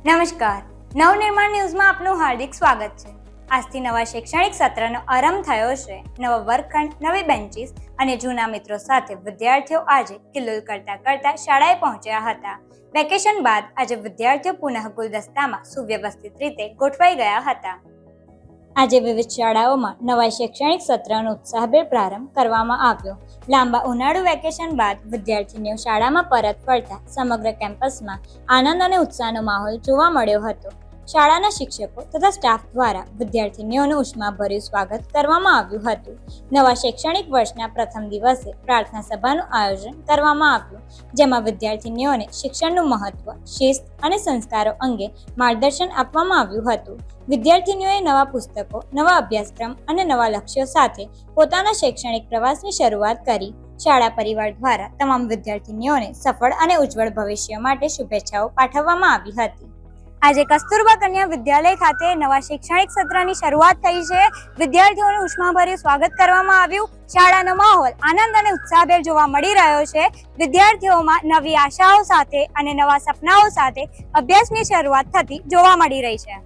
નમસ્કાર, નવનિર્માણ ન્યૂઝમાં આપનું હાર્દિક સ્વાગત છે। આજથી નવા શૈક્ષણિક સત્રનો આરંભ થયો છે। નવા વર્ગખંડ, નવી બેન્ચીસ અને જૂના મિત્રો સાથે વિદ્યાર્થીઓ આજે કિલ્લોલ કરતા શાળાએ પહોંચ્યા હતા। વેકેશન બાદ આજે વિદ્યાર્થીઓ પુનઃ ગુલદસ્તામાં સુવ્યવસ્થિત રીતે ગોઠવાઈ ગયા હતા। આજે વિવિધ શાળાઓમાં નવા શૈક્ષણિક સત્રનો ઉત્સાહભેર પ્રારંભ કરવામાં આવ્યો। લાંબા ઉનાળુ વેકેશન બાદ વિદ્યાર્થીનીઓ શાળામાં પરત ફરતા સમગ્ર કેમ્પસમાં આનંદ અને ઉત્સાહનો માહોલ જોવા મળ્યો હતો। શાળાના શિક્ષકો તથા સ્ટાફ દ્વારા વિદ્યાર્થીનીઓનું ઉષ્માભર્યું સ્વાગત કરવામાં આવ્યું હતું। નવા શૈક્ષણિક વર્ષના પ્રથમ દિવસે પ્રાર્થના સભાનું આયોજન કરવામાં આવ્યું, જેમાં વિદ્યાર્થીનીઓને શિક્ષણનું મહત્વ, શિસ્ત અને સંસ્કારો અંગે માર્ગદર્શન આપવામાં આવ્યું હતું। વિદ્યાર્થીનીઓએ નવા પુસ્તકો, નવા અભ્યાસક્રમ અને નવા લક્ષ્યો સાથે પોતાના શૈક્ષણિક પ્રવાસની શરૂઆત કરી। શાળા પરિવાર દ્વારા તમામ વિદ્યાર્થીનીઓને સફળ અને ઉજ્જવળ ભવિષ્ય માટે શુભેચ્છાઓ પાઠવવામાં આવી હતી। આજે કસ્તુરબા કન્યા વિદ્યાલય ખાતે નવા શૈક્ષણિક સત્રની શરૂઆત થઈ છે। વિદ્યાર્થીઓનું ઉષ્માભર્યું સ્વાગત કરવામાં આવ્યું। શાળાનો માહોલ આનંદ અને ઉત્સાહભેર જોવા મળી રહ્યો છે। વિદ્યાર્થીઓમાં નવી આશાઓ સાથે અને નવા સપનાઓ સાથે અભ્યાસની શરૂઆત થતી જોવા મળી રહી છે।